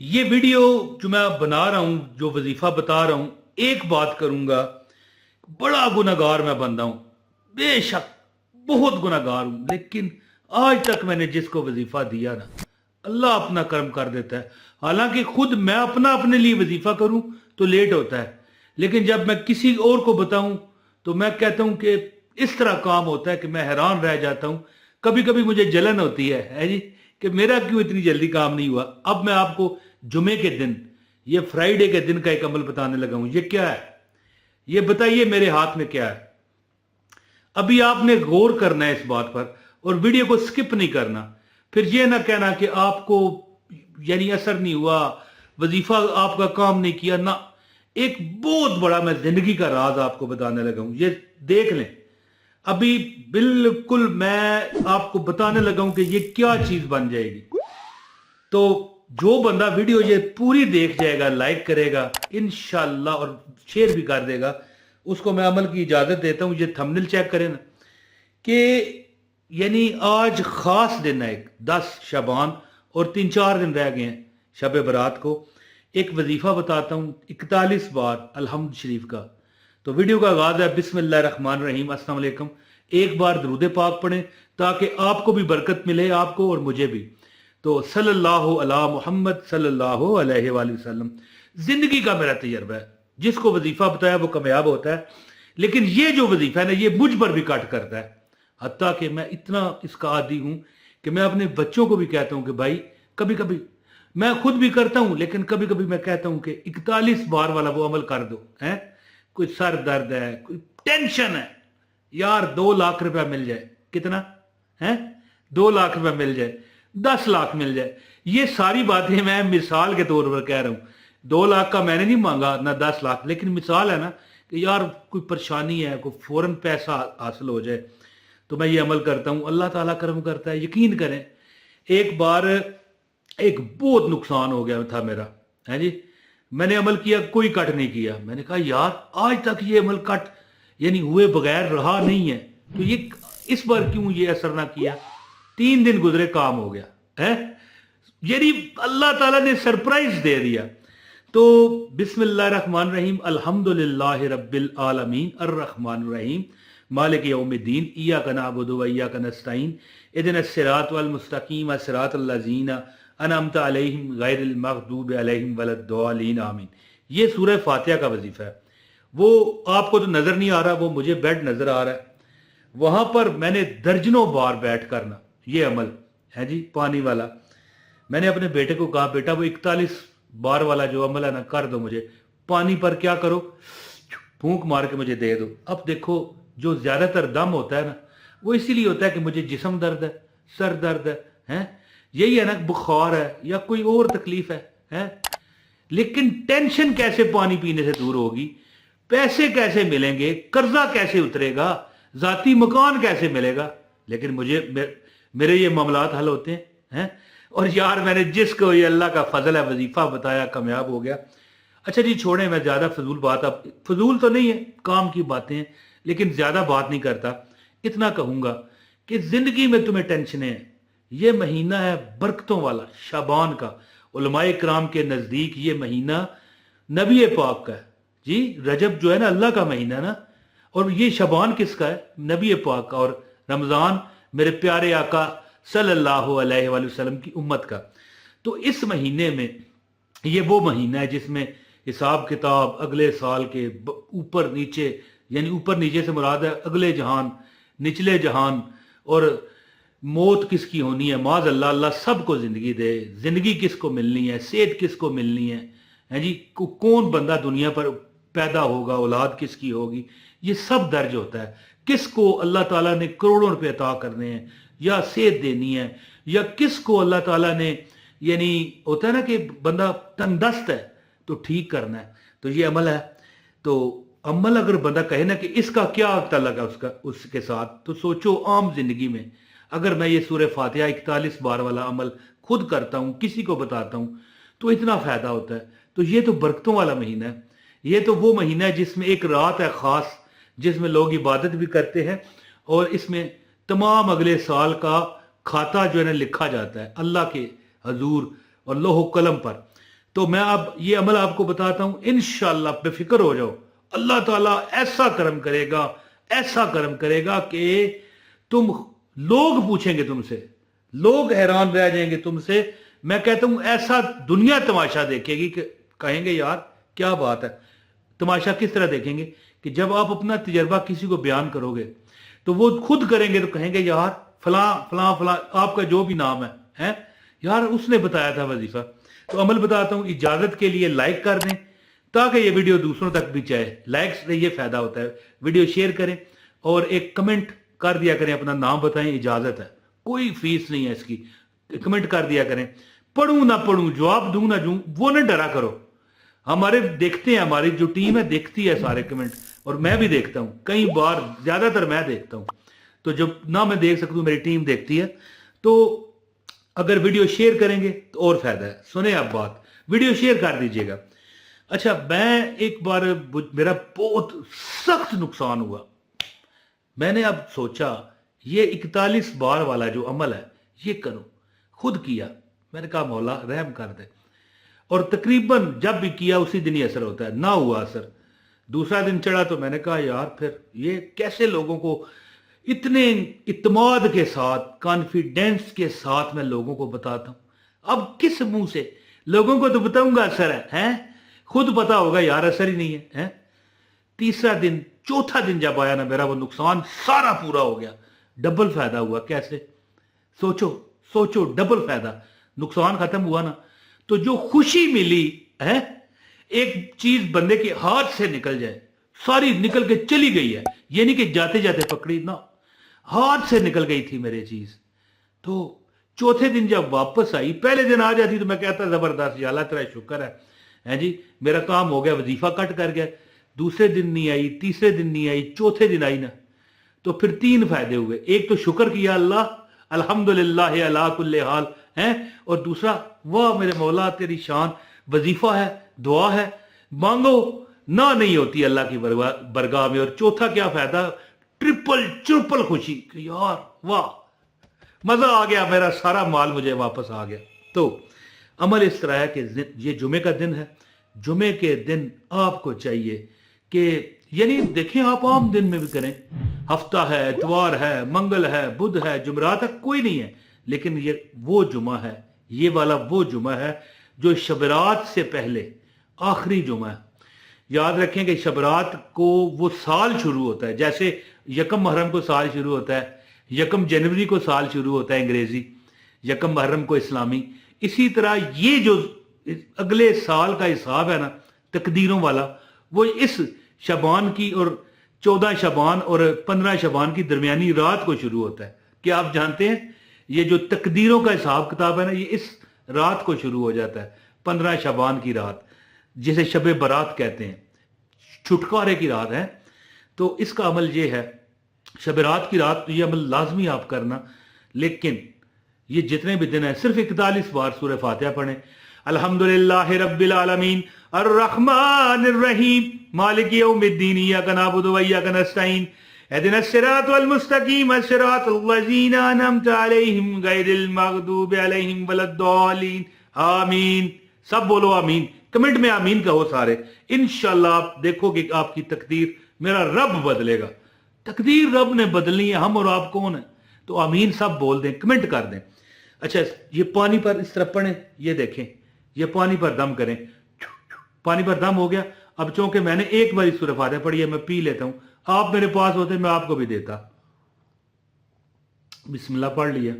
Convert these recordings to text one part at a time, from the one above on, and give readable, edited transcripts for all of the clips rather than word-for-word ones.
ये वीडियो जो मैं बना रहा हूं, जो वजीफा बता रहा हूं, एक बात करूंगा, बड़ा गुनहगार मैं बंदा हूं, बेशक बहुत गुनहगार हूं, लेकिन आज तक मैंने जिसको वजीफा दिया ना, अल्लाह अपना कर्म कर देता है। हालांकि खुद मैं अपने लिए वजीफा करूं तो लेट होता है, लेकिन जब मैं किसी और को बताऊं तो मैं कहता हूं कि इस तरह काम होता है कि मैं हैरान रह जाता हूं। कभी कभी मुझे जलन होती है जी, कि मेरा क्यों इतनी जल्दी काम नहीं हुआ। अब मैं आपको जुमे के दिन, ये फ्राइडे के दिन का एक अमल बताने लगा हूं। ये क्या है, ये बताइए मेरे हाथ में क्या है। अभी आपने गौर करना है इस बात पर और वीडियो को स्किप नहीं करना। फिर ये ना कहना कि आपको यानी असर नहीं हुआ, वजीफा आपका काम नहीं किया ना। एक बहुत बड़ा मैं जिंदगी का राज आपको बताने लगा हूं, ये देख लें। अभी बिल्कुल मैं आपको बताने लगा हूं कि ये क्या चीज बन जाएगी। तो जो बंदा वीडियो ये पूरी देख जाएगा, लाइक करेगा इंशाल्लाह और शेयर भी कर देगा, उसको मैं अमल की इजाजत देता हूं। ये थंबनेल चेक करें ना, कि यानी आज खास दिन है, 10 शबान और 3-4 दिन रह गए हैं शब बरात को। एक वजीफा बताता हूं 41 बार अल्हम्द शरीफ का। तो वीडियो का आगाज है बिस्मिल्लाहिर्रहमानिर्रहीम, अस्सलाम वालेकुम। एक बार दरूद पाक पढ़ें ताकि आपको भी बरकत मिले, आपको और मुझे भी। तो सल्लल्लाहु अला मुहम्मद सल्लल्लाहु अलैहि वसल्लम। जिंदगी का मेरा तजर्बा है, जिसको वजीफा बताया वो कामयाब होता है, लेकिन ये जो वजीफा है ना, ये मुझ पर भी कट करता है। हत्ता कि मैं इतना इसका आदी हूं कि मैं अपने बच्चों को भी कहता हूं कि भाई, कभी कभी मैं खुद भी करता हूं, लेकिन कभी कभी मैं कहता हूं कि 41 बार वाला वो अमल कर दो। है कोई सर दर्द है, कोई टेंशन है, यार 2 लाख रुपया मिल जाए, कितना है, 2 लाख रुपया मिल जाए, 10 लाख मिल जाए। ये सारी बातें मैं मिसाल के तौर पर कह रहा हूं। 2 लाख का मैंने नहीं मांगा ना 10 लाख, लेकिन मिसाल है ना कि यार कोई परेशानी है, कोई फौरन पैसा हासिल हो जाए, तो मैं ये अमल करता हूं। अल्लाह ताला करम करता है। यकीन करें, एक बार एक बहुत नुकसान हो गया था मेरा, है जी। मैंने अमल किया, कोई कट नहीं किया। मैंने कहा यार आज तक ये अमल कट यानी हुए बगैर रहा नहीं है, तो ये इस बार क्यों ये असर ना किया। 3 दिन गुजरे, काम हो गया है। यानी अल्लाह ताला ने सरप्राइज दे दिया। तो बिस्मिल्लाहिर्रहमानिर्रहीम, अल्हम्दुलिल्लाहि रब्बिल आलमीन, अर्रहमानिर्रहीम, मालिक यौमिद्दीन, इय्याका नअबुदु व इय्याका नस्तईन, इहदिनस सिरातल मुस्तकीम, सिरातल लज़ीना अनअमता अलैहिम गैरिल मग़दूबि अलैहिम वलद्दालिन, आमीन। ये सूरह फातिहा का वजीफा है। वो आपको तो नजर नहीं आ रहा, वो मुझे बेड नजर आ रहा है। वहां पर मैंने दर्जनों बार बैठ करना ये अमल है जी, पानी वाला। मैंने अपने बेटे को कहा, बेटा वो 41 बार वाला जो अमल है ना, कर दो मुझे। पानी पर क्या करो, फूंक मार के मुझे दे दो। अब देखो, जो ज्यादातर दम होता है ना, वो इसीलिए होता है कि मुझे जिस्म दर्द है, सर दर्द है, यही है ना, बुखार है या कोई और तकलीफ है। लेकिन टेंशन कैसे पानी पीने से दूर होगी, पैसे कैसे मिलेंगे, कर्जा कैसे उतरेगा, जाती मकान कैसे मिलेगा। लेकिन मेरे ये मामलात हल होते हैं। और यार मैंने जिसको ये अल्लाह का फजल है वजीफा बताया, कामयाब हो गया। अच्छा जी, छोड़ें, मैं ज्यादा फजूल बात, अब फजूल तो नहीं है, काम की बातें हैं, लेकिन ज्यादा बात नहीं करता। इतना कहूंगा कि जिंदगी में तुम्हें टेंशनें हैं। ये महीना है बरकतों वाला, शाबान का। उलमाए कराम के नजदीक ये महीना नबी पाक का है जी। रजब जो है ना, अल्लाह का महीना है ना, और ये शबान किसका है, नबी पाक का। और रमजान मेरे प्यारे आका सल्लल्लाहु अलैहि वसल्लम की उम्मत का। तो इस महीने में, ये वो महीना है जिसमें हिसाब किताब अगले साल के ऊपर नीचे, यानी ऊपर नीचे से मुराद है अगले जहान, निचले जहान, और मौत किसकी होनी है, माज अल्लाह, अल्लाह सबको जिंदगी दे, जिंदगी किसको मिलनी है, सेहत किसको मिलनी है जी, कौन बंदा दुनिया पर पैदा होगा, औलाद किसकी होगी, ये सब दर्ज होता है। किसको अल्लाह ताला ने करोड़ों रुपए अता करने हैं या सेहत देनी है, या किसको अल्लाह ताला ने, यानी होता है ना कि बंदा तंदस्त है तो ठीक करना है। तो ये अमल है। तो अमल अगर बंदा कहे ना कि इसका क्या तल्लुक है उसका उसके साथ, तो सोचो आम जिंदगी में अगर मैं ये सूरह फातिहा 41 बार वाला अमल खुद करता हूं, किसी को बताता हूं, तो इतना फायदा होता है। तो ये तो बरकतों वाला महीना है। ये तो वो महीना है जिसमें एक रात है खास, जिसमें लोग इबादत भी करते हैं, और इसमें तमाम अगले साल का खाता जो है ना लिखा जाता है अल्लाह के हजूर और लोहो कलम पर। تو मैं अब ये अमल आपको बताता हूं, इंशाअल्लाह बेफिक्र हो जाओ, अल्लाह ताला ऐसा करम करेगा कि तुम, लोग पूछेंगे तुमसे, लोग हैरान रह जाएंगे तुमसे। मैं कहता हूं ऐसा दुनिया तमाशा देखेगी कि कहेंगे यार क्या बात है। तमाशा किस तरह देखेंगे कि जब आप अपना तजर्बा किसी को बयान करोगे तो वो खुद करेंगे तो कहेंगे यार फलां फलां फलां, आपका जो भी नाम है यार उसने बताया था वजीफा। तो अमल बताता हूं, इजाजत के लिए लाइक कर दें ताकि ये वीडियो दूसरों तक भी जाए। लाइक से ये फायदा होता है। वीडियो शेयर करें और एक कमेंट कर दिया करें, अपना नाम बताएं, इजाजत है, कोई फीस नहीं है इसकी। कमेंट कर दिया करें, पढ़ूं ना पढ़ूं, जवाब दूं ना दूं, वो ना डरा करो। हमारे देखते हैं, हमारी जो टीम है देखती है सारे कमेंट, और मैं भी देखता हूं, कई बार ज्यादातर मैं देखता हूं। तो जब ना मैं देख सकता हूं मेरी टीम देखती है। तो अगर वीडियो शेयर करेंगे तो और फायदा है। सुने आप बात, वीडियो शेयर कर दीजिएगा। अच्छा, मैं एक बार, मेरा बहुत सख्त नुकसान हुआ। मैंने अब सोचा ये 41 बार वाला जो अमल है ये करो, खुद किया। मैंने कहा मौला रहम कर दे, और तकरीबन जब भी किया उसी दिन ही असर होता है। ना हुआ असर, दूसरा दिन चढ़ा तो मैंने कहा यार फिर ये कैसे लोगों को इतने इत्मीनान के साथ, कॉन्फिडेंस के साथ मैं लोगों को बताता हूं। अब किस मुंह से लोगों को तो बताऊंगा असर है? खुद पता होगा यार असर ही नहीं है। तीसरा दिन, चौथा दिन जब आया ना, मेरा वो नुकसान सारा पूरा हो गया। डबल फायदा हुआ। कैसे? सोचो डबल फायदा। नुकसान खत्म हुआ ना, तो जो खुशी मिली है, एक चीज बंदे के हाथ से निकल जाए, सारी निकल के चली गई है। ये नहीं कि जाते जाते पकड़ी ना, हाथ से निकल गई थी मेरी चीज। तो चौथे दिन जब वापस आई, पहले दिन आ जाती तो मैं कहता जबरदस्त, या अल्लाह तेरा शुक्र है जी, मेरा काम हो गया, वजीफा कट कर गया। दूसरे दिन नहीं आई, तीसरे दिन नहीं आई, चौथे दिन आई ना, तो फिर 3 फायदे हुए। एक तो शुक्र किया अल्लाह, अल्हम्दुलिल्लाह अला कुल्ले हाल है, और दूसरा वाह मेरे मौला तेरी शान, वजीफा है, दुआ है, मांगो ना नहीं होती अल्लाह की बरगाह में। और चौथा क्या फायदा? ट्रिपल खुशी कि यार वाह, मजा आ गया, मेरा सारा माल मुझे वापस आ गया। तो अमल इस तरह है कि ये जुमे का दिन है। जुमे के दिन आपको चाहिए कि, यानी देखें आप आम दिन में भी करें, हफ्ता है, इतवार है, मंगल है, बुध है, जुमरात है, कोई नहीं है, लेकिन ये वो जुमा है, ये वाला वो जुमा है जो शबरात से पहले आखिरी जुमा है। याद रखें कि शबरात को वो साल शुरू होता है, जैसे यकम मुहर्रम को साल शुरू होता है, यकम जनवरी को साल शुरू होता है अंग्रेजी, यकम मुहर्रम को इस्लामी। इसी तरह ये जो अगले साल का हिसाब है ना, तकदीरों वाला, वो इस शबान की, और 14 शबान और 15 शबान की दरमियानी रात को शुरू होता है। क्या आप जानते हैं ये जो तकदीरों का हिसाब किताब है ना, ये इस रात को शुरू हो जाता है, 15 शबान की रात, जिसे शब बारात कहते हैं, छुटकारे की रात है। तो इसका अमल ये है, शब रात की रात, तो ये अमल लाजमी आप करना। लेकिन ये जितने भी दिन है, सिर्फ 41 बार सूरह फातिहा पढ़ें। अल्हम्दुलिल्लाहि रब्बिल आलमीन अर्रहमानिर रहीम मालिक यौमिद्दीन इय्याका नअबुदु व इय्याका नस्तईन इहदिनस सिरातल मुस्तकीम सिरातल लज़ीना अनअमता अलैहिम गैरिल मग़दूबि अलैहिम वलद्दालीन आमीन। सब बोलो आमीन, कमेंट में आमीन कहो सारे। इंशाअल्लाह आप देखोगे कि आपकी तकदीर मेरा रब बदलेगा। तकदीर रब ने बदलनी है, हम और आप कौन है? तो आमीन सब बोल दें, कमेंट कर दें। अच्छा, ये पानी पर इस तरह पढ़ें, ये देखें, ये पानी पर दम करें। पानी पर दम हो गया। अब चूंकि मैंने एक बार सूरह फातिहा पढ़ी है, मैं पी लेता हूं। आप मेरे पास होते मैं आपको भी देता। बिस्मिल्लाह पढ़ लिया,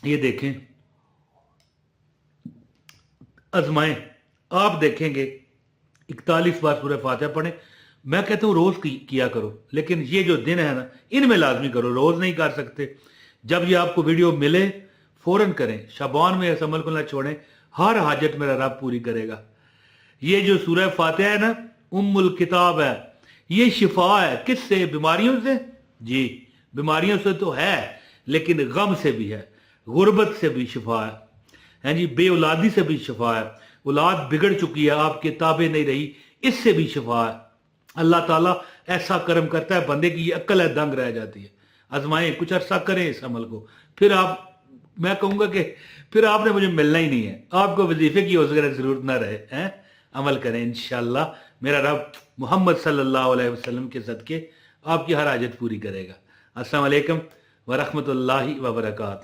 ये देखें, आजमाएं, आप देखेंगे 41 बार सूरह फातिहा पढ़ें। मैं कहता हूं रोज किया करो, लेकिन ये जो दिन है ना, इनमें लाजमी करो। रोज नहीं कर सकते, जब ये आपको वीडियो मिले फौरन करें। शाबान में इस अमल को ना छोड़ें, हर हाजत मेरा रब पूरी करेगा। ये जो सूरह फातिहा है ना, उम्मुल किताब है, ये शिफा है। किससे? बीमारियों से। जी, बीमारियों से तो है, लेकिन गम से भी है, गुर्बत से भी शिफा है जी, बेऔलादी से भी शिफा है, औलाद बिगड़ चुकी है, आपके ताबे नहीं रही, इससे भी शिफा है। अल्लाह ताला ऐसा करम करता है, बंदे की अक्ल है दंग रह जाती है। आजमाएं, कुछ अरसा करें इस अमल को, फिर आप میں کہوں گا کہ پھر آپ نے مجھے ملنا ہی نہیں ہے. آپ کو وظیفے کی اس وقت ضرورت نہ رہے ہیں. عمل کریں انشاءاللہ میرا رب محمد صلی اللہ علیہ وسلم کے صدقے آپ کی ہر حاجت پوری کرے گا. السلام علیکم ورحمۃ اللہ وبرکاتہ.